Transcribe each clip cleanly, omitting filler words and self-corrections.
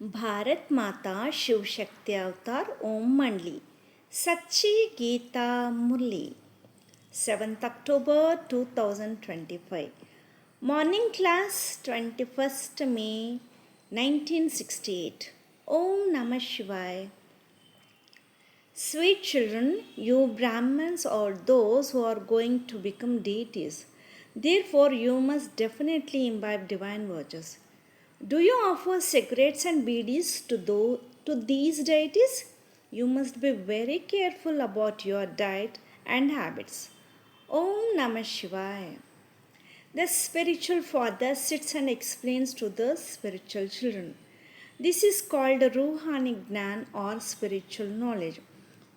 भारत माता शिव शक्ति अवतार ओम मंडली सच्ची गीता मुरली 7th October 2025 Morning class 21st May 1968 Om Namah Shivaya. Sweet children, you Brahmins are those who are going to become deities. Therefore, you must definitely imbibe divine virtues. Do you offer cigarettes and beedis to these deities? You must be very careful about your diet and habits. Om Namah Shivaya. The spiritual father sits and explains to the spiritual children. This is called Ruhani Gnan or spiritual knowledge.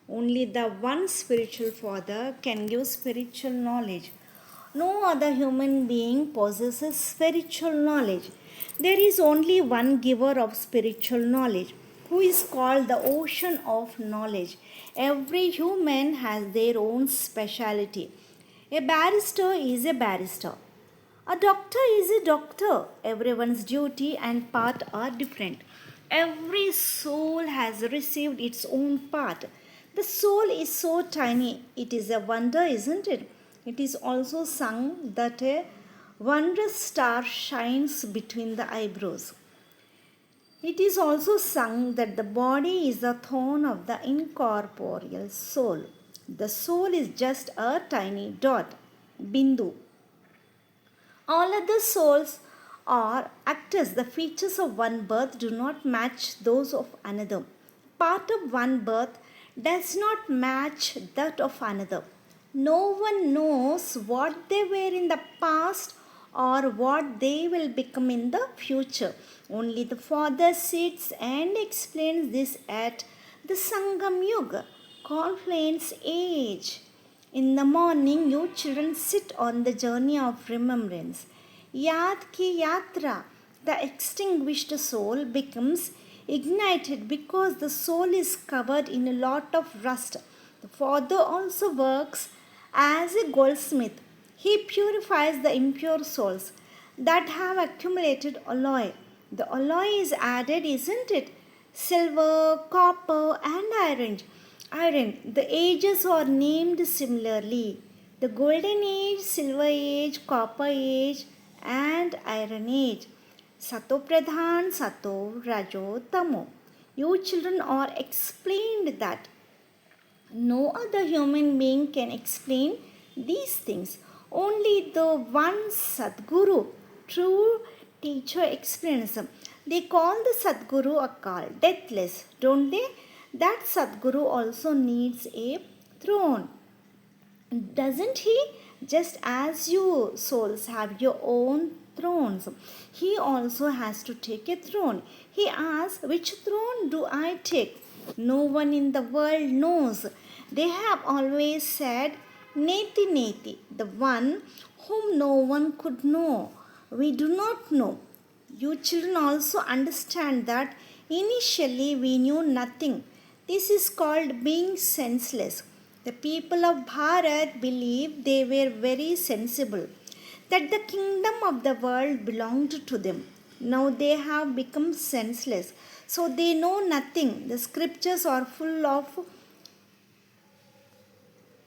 Only the one spiritual father can give spiritual knowledge. No other human being possesses spiritual knowledge. There is only one giver of spiritual knowledge, who is called the ocean of knowledge. Every human has their own speciality. A barrister is a barrister. A doctor is a doctor. Everyone's duty and part are different. Every soul has received its own part. The soul is so tiny, it is a wonder, isn't it? It is also sung that a wondrous star shines between the eyebrows. It is also sung that the body is the throne of the incorporeal soul. The soul is just a tiny dot, bindu. All other souls are actors. The features of one birth do not match those of another. Part of one birth does not match that of another. No one knows what they were in the past or what they will become in the future. Only the Father sits and explains this at the Sangam Yuga, confluence age. In the morning, you children sit on the journey of remembrance. Yad ki yatra, the extinguished soul becomes ignited because the soul is covered in a lot of rust. The Father also works as a goldsmith. He purifies the impure souls that have accumulated alloy. The alloy is added, isn't it? Silver, copper, and iron. The ages are named similarly. The golden age, silver age, copper age, and iron age. Sato Pradhan, Sato, Rajo, Tamo. You children are explained that no other human being can explain these things. Only the one Sadguru, true teacher, explains them. They call the Sadguru Akal, deathless, don't they? That Sadguru also needs a throne, doesn't he? Just as you souls have your own thrones, he also has to take a throne. He asks, which throne do I take? No one in the world knows. They have always said, Neti Neti, the one whom no one could know. We do not know. You children also understand that initially we knew nothing. This is called being senseless. The people of Bharat believed they were very sensible, that the kingdom of the world belonged to them. Now they have become senseless, so they know nothing. The scriptures are full of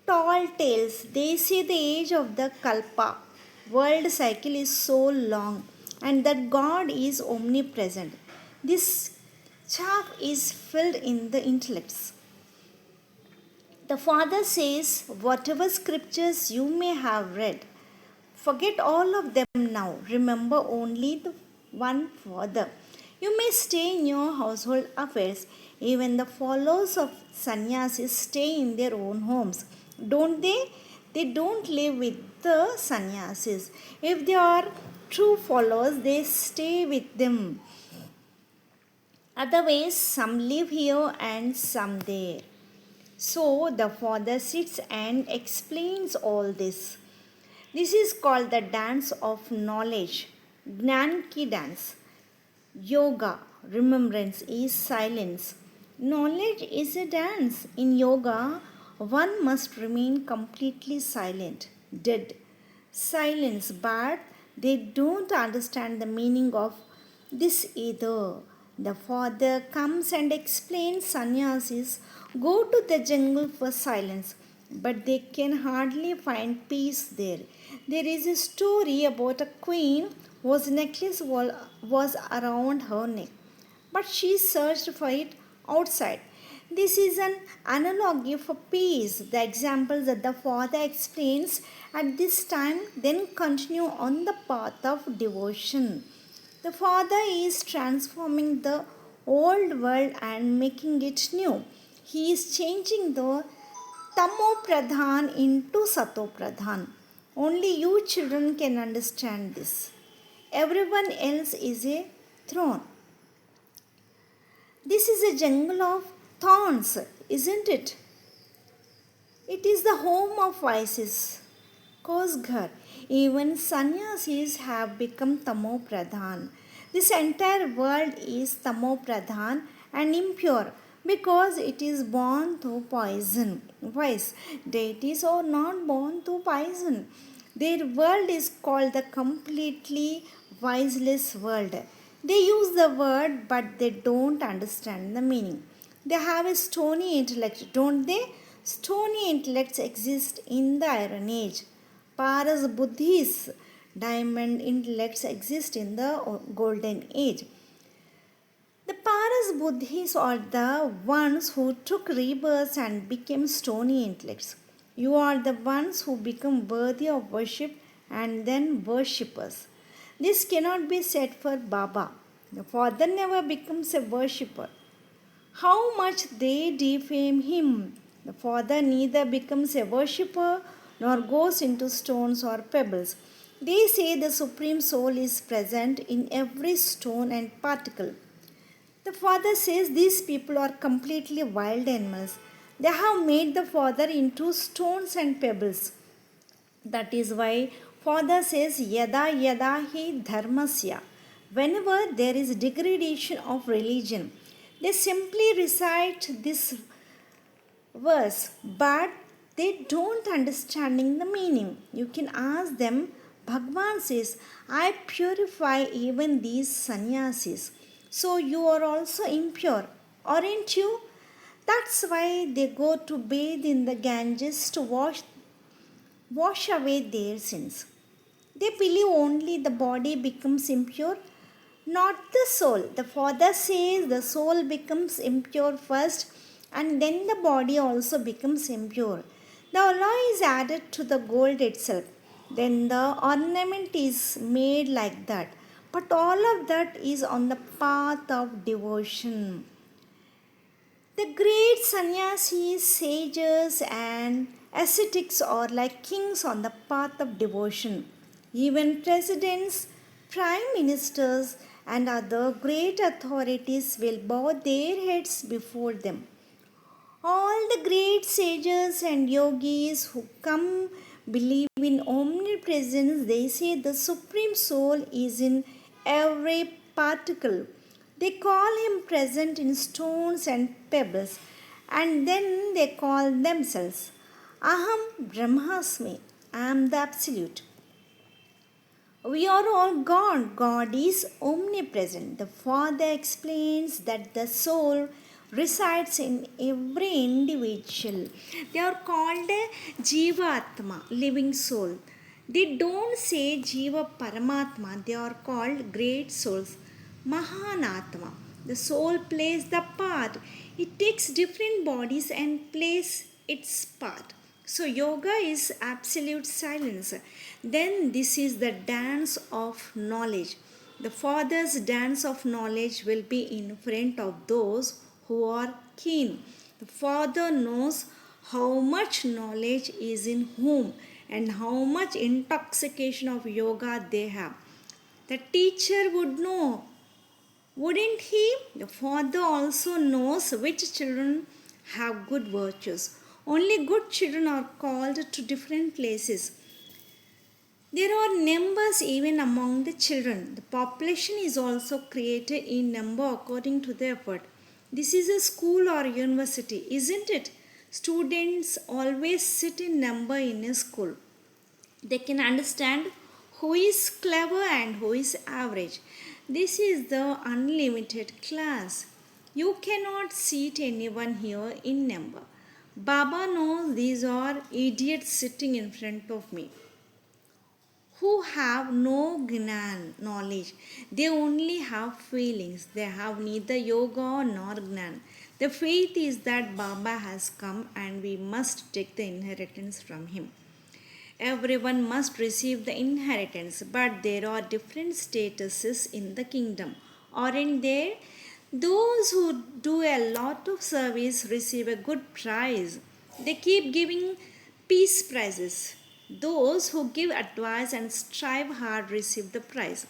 tall tales. They say the age of the Kalpa, world cycle, is so long and that God is omnipresent. This chaff is filled in the intellects. The Father says, whatever scriptures you may have read, forget all of them now. Remember only the one Father. You may stay in your household affairs. Even the followers of sannyasis stay in their own homes. Don't they? They don't live with the sannyasis. If they are true followers, they stay with them. Otherwise, some live here and some there. So the Father sits and explains all this. This is called the dance of knowledge, Gnan ki dance. Yoga, remembrance, is silence. Knowledge is a dance. In yoga, one must remain completely silent, dead. Silence, but they don't understand the meaning of this either. The father comes and explains sannyasis go to the jungle for silence, but they can hardly find peace there. There is a story about a queen whose necklace was around her neck, but she searched for it outside. This is an analogy for peace. The examples that the Father explains at this time then continue on the path of devotion. The Father is transforming the old world and making it new. He is changing the Tamo Pradhan into Sato Pradhan. Only you children can understand this. Everyone else is a throne. This is a jungle of thorns, isn't it? It is the home of vices. Kosghar. Even sannyasis have become Tamo Pradhan. This entire world is Tamo Pradhan and impure because it is born through poison. Vice. Deities are not born through poison. Their world is called the completely viceless world. They use the word but they don't understand the meaning. They have a stony intellect, don't they? Stony intellects exist in the Iron Age. Paras Buddhis, diamond intellects exist in the Golden Age. The Paras Buddhis are the ones who took rebirths and became stony intellects. You are the ones who become worthy of worship and then worshippers. This cannot be said for Baba. The father never becomes a worshipper. How much they defame him. The father neither becomes a worshipper nor goes into stones or pebbles. They say the Supreme Soul is present in every stone and particle. The father says these people are completely wild animals. They have made the father into stones and pebbles. That is why father says yada yada hi dharmasya. Whenever there is degradation of religion, they simply recite this verse, but they don't understanding the meaning. You can ask them. Bhagwan says, I purify even these sannyasis. So you are also impure, aren't you? That's why they go to bathe in the Ganges to wash away their sins. They believe only the body becomes impure, not the soul. The Father says the soul becomes impure first and then the body also becomes impure. The alloy is added to the gold itself. Then the ornament is made like that. But all of that is on the path of devotion. The great sannyasis, sages, and ascetics are like kings on the path of devotion. Even presidents, prime ministers, and other great authorities will bow their heads before them. All the great sages and yogis who come believe in omnipresence. They say the Supreme Soul is in every particle. They call him present in stones and pebbles, and then they call themselves Aham Brahmasmi. I am the Absolute. We are all God. God is omnipresent. The Father explains that the soul resides in every individual. They are called Jivatma, living soul. They don't say Jiva Paramatma. They are called great souls. Mahanatma. The soul plays the part. It takes different bodies and plays its part. So, yoga is absolute silence. Then, this is the dance of knowledge. The Father's dance of knowledge will be in front of those who are keen. The Father knows how much knowledge is in whom and how much intoxication of yoga they have. The teacher would know, wouldn't he? The Father also knows which children have good virtues. Only good children are called to different places. There are numbers even among the children. The population is also created in number according to the effort. This is a school or university, isn't it? Students always sit in number in a school. They can understand who is clever and who is average. This is the unlimited class. You cannot seat anyone here in number. Baba knows these are idiots sitting in front of me who have no gnan knowledge. They only have feelings. They have neither yoga nor gnan. The faith is that Baba has come and we must take the inheritance from him. Everyone must receive the inheritance, but there are different statuses in the kingdom, aren't there? Those who do a lot of service receive a good prize. They keep giving peace prizes. Those who give advice and strive hard receive the prize.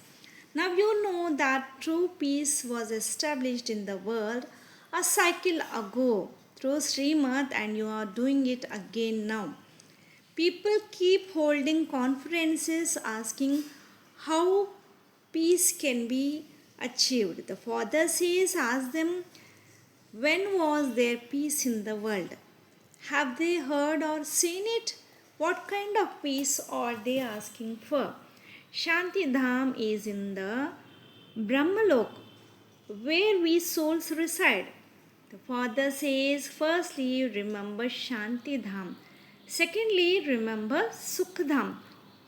Now you know that true peace was established in the world a cycle ago through Srimad, and you are doing it again now. People keep holding conferences asking how peace can be achieved. The Father says, ask them, when was there peace in the world? Have they heard or seen it? What kind of peace are they asking for? Shanti Dham is in the Brahmalok, where we souls reside. The Father says, firstly, remember Shanti Dham. Secondly, remember Sukhdam,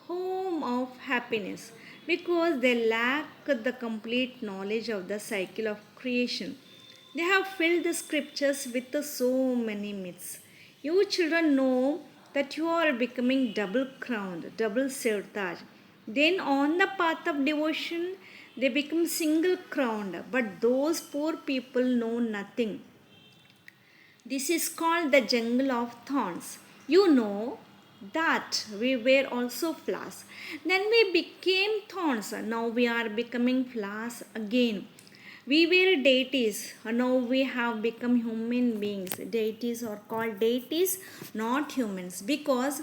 home of happiness, because they lack the complete knowledge of the cycle of creation. They have filled the scriptures with so many myths. You children know that you are becoming double crowned, double sirtaj. Then, on the path of devotion, they become single crowned. But those poor people know nothing. This is called the jungle of thorns. You know that we were also flowers. Then we became thorns. Now we are becoming flowers again. We were deities. Now we have become human beings. Deities are called deities, not humans, because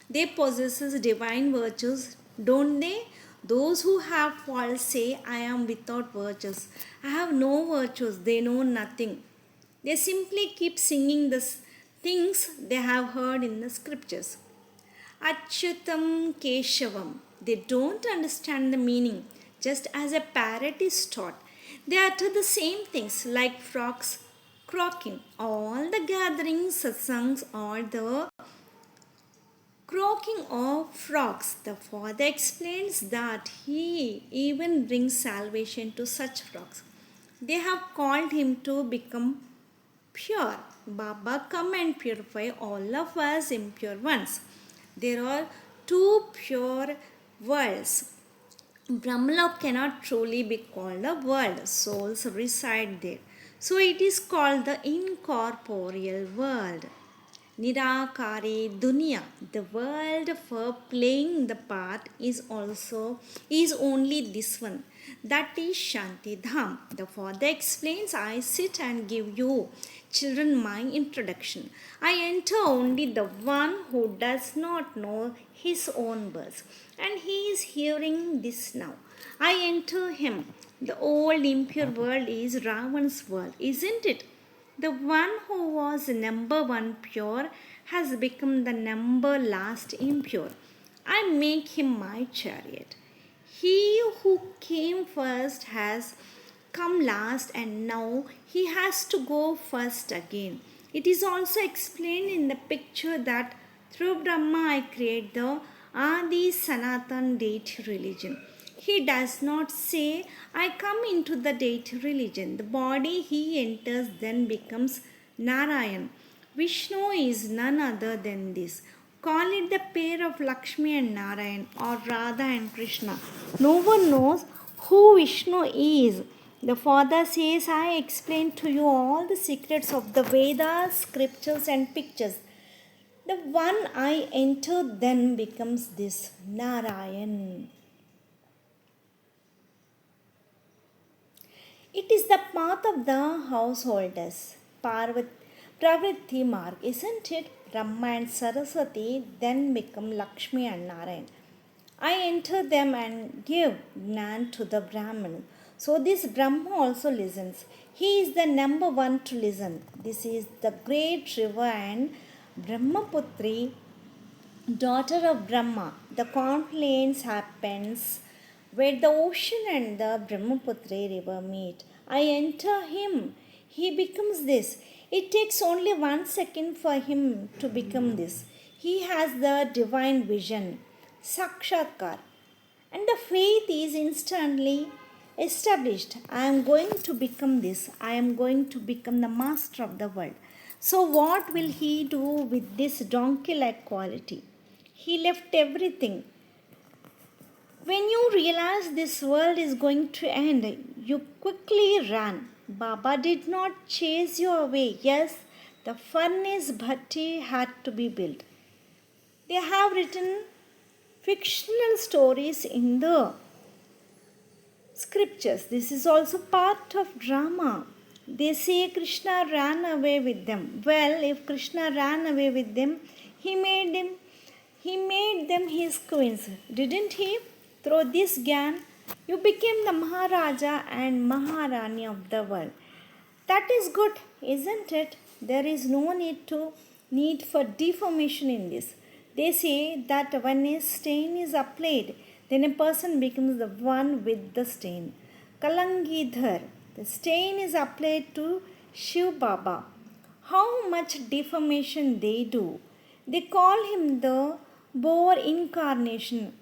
they possess divine virtues, don't they? Those who have false say, I am without virtues. I have no virtues. They know nothing. They simply keep singing the things they have heard in the scriptures. Achyutam Keshavam. They don't understand the meaning, just as a parrot is taught. They utter the same things like frogs croaking. All the gatherings, satsangs, are the croaking of frogs. The Father explains that He even brings salvation to such frogs. They have called Him to become pure. Baba, come and purify all of us impure ones. There are two pure worlds. Brahmalok cannot truly be called a world. Souls reside there. So it is called the incorporeal world. Nirakari Dunya, the world for playing the part is only this one. That is Shanti Dham. The Father explains, I sit and give you children my introduction. I enter only the one who does not know his own birth, and he is hearing this now. I enter him. The old impure world is Ravan's world, isn't it? The one who was number one pure has become the number last impure. I make him my chariot. He who came first has come last, and now he has to go first again. It is also explained in the picture that through Brahma I create the Adi Sanatan deity religion. He does not say, I come into the deity religion. The body he enters then becomes Narayan. Vishnu is none other than this. Call it the pair of Lakshmi and Narayan, or Radha and Krishna. No one knows who Vishnu is. The Father says, I explain to you all the secrets of the Vedas, scriptures, and pictures. The one I enter then becomes this Narayan. It is the path of the householders. Pravritti Marg, isn't it? Brahma and Saraswati then become Lakshmi and Narayan. I enter them and give Gnan to the Brahman. So this Brahma also listens. He is the number one to listen. This is the great river and Brahmaputri, daughter of Brahma. The confluence happens where the ocean and the Brahmaputra river meet. I enter him. He becomes this. It takes only 1 second for him to become this. He has the divine vision, Sakshatkar. And the faith is instantly established. I am going to become this. I am going to become the master of the world. So, what will he do with this donkey like quality? He left everything. When you realize this world is going to end, you quickly ran. Baba did not chase you away. Yes, the furnace bhatti had to be built. They have written fictional stories in the scriptures. This is also part of drama. They say Krishna ran away with them. Well, if Krishna ran away with them, he made them his queens, didn't he? Through this gyan, you became the Maharaja and Maharani of the world. That is good, isn't it? There is no need for deformation in this. They say that when a stain is applied, then a person becomes the one with the stain. Kalangidhar, the stain is applied to Shiv Baba. How much deformation they do. They call him the boar incarnation.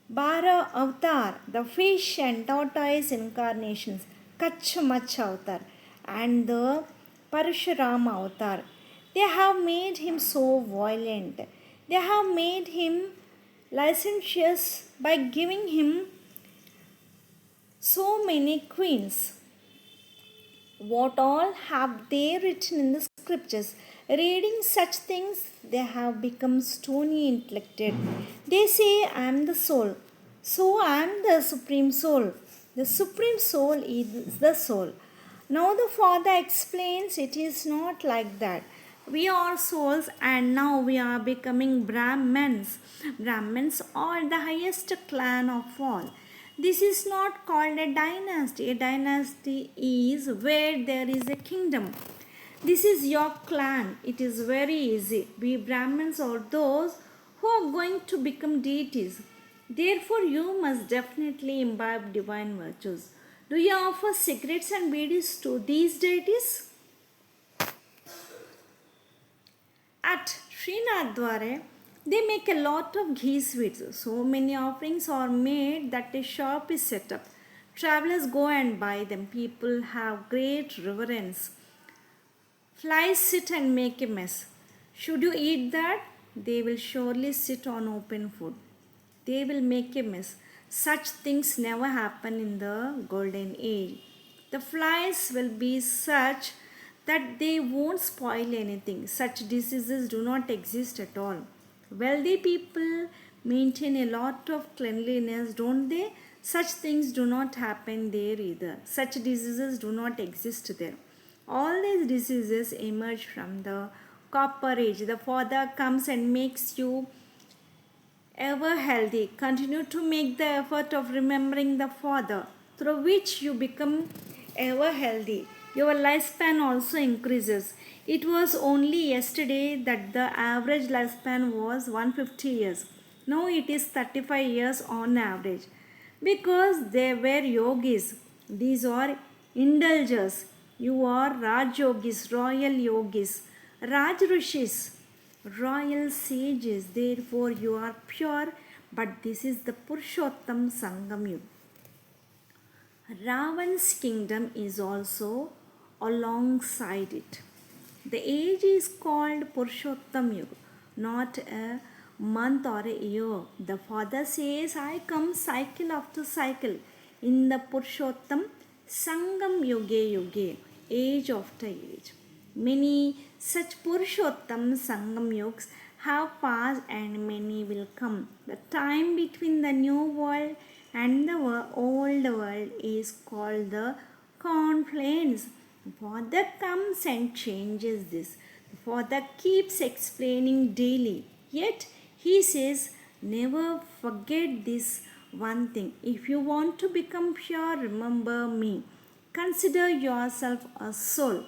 Bara avatar, the fish and tortoise incarnations, Kach Mach avatar, and the Parashurama avatar. They have made him so violent. They have made him licentious by giving him so many queens. What all have they written in the scriptures? Reading such things, they have become stony intellected. They say, I am the soul. So I am the supreme soul. The supreme soul is the soul. Now the Father explains it is not like that. We are souls and now we are becoming Brahmins. Brahmins are the highest clan of all. This is not called a dynasty. A dynasty is where there is a kingdom. This is your clan. It is very easy. We Brahmins are those who are going to become deities. Therefore, you must definitely imbibe divine virtues. Do you offer cigarettes and beedis to these deities? At Srinathware, they make a lot of ghee sweets. So many offerings are made that a shop is set up. Travelers go and buy them. People have great reverence. Flies sit and make a mess. Should you eat that? They will surely sit on open food. They will make a mess. Such things never happen in the golden age. The flies will be such that they won't spoil anything. Such diseases do not exist at all. Wealthy people maintain a lot of cleanliness, don't they? Such things do not happen there either. Such diseases do not exist there. All these diseases emerge from the copper age. The Father comes and makes you ever healthy. Continue to make the effort of remembering the Father, through which you become ever healthy. Your lifespan also increases. It was only yesterday that the average lifespan was 150 years. Now it is 35 years on average. Because they were yogis. These are indulgers. You are Raj yogis, royal yogis, Raj rishis, royal sages. Therefore you are pure. But this is the Purushottam Sangam Yuga. Ravan's kingdom is also alongside it. The age is called Purushottam Yuga, not a month or a year. The Father says, I come cycle after cycle in the Purushottam Sangam Yuge Yuge, age after age. Many such Purushottam Sangam Yugs have passed and many will come. The time between the new world and the old world is called the confluence. The Father comes and changes this. The Father keeps explaining daily. Yet he says, never forget this one thing. If you want to become pure, remember me. Consider yourself a soul.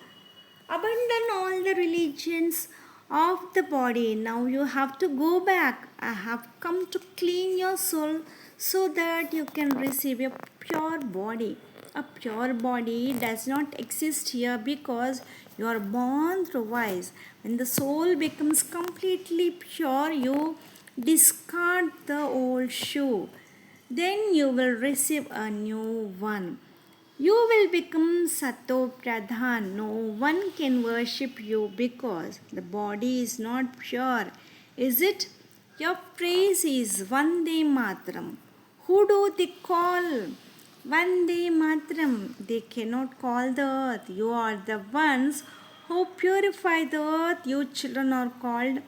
Abandon all the religions of the body. Now you have to go back. I have come to clean your soul so that you can receive a pure body. A pure body does not exist here because you are born through wise. When the soul becomes completely pure, you discard the old shoe. Then you will receive a new one. You will become Sato Pradhan. No one can worship you because the body is not pure. Is it? Your praise is Vande Matram. Who do they call? Vande Matram. They cannot call the earth. You are the ones who purify the earth. You children are called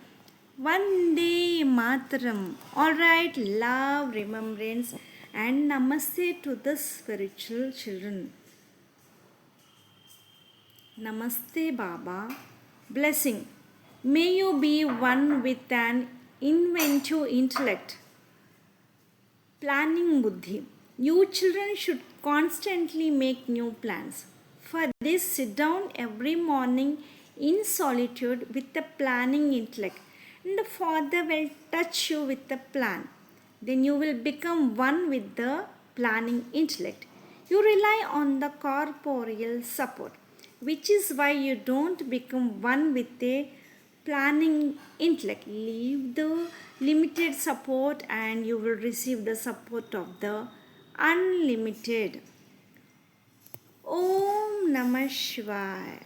Vande Matram. Alright, love, remembrance, and namaste to the spiritual children. Namaste, Baba. Blessing. May you be one with an inventive intellect. Planning Buddhi. You children should constantly make new plans. For this, sit down every morning in solitude with the planning intellect, and the Father will touch you with the plan. Then you will become one with the planning intellect. You rely on the corporeal support, which is why you don't become one with a planning intellect. Leave the limited support and you will receive the support of the unlimited. Om Namah Shivaya.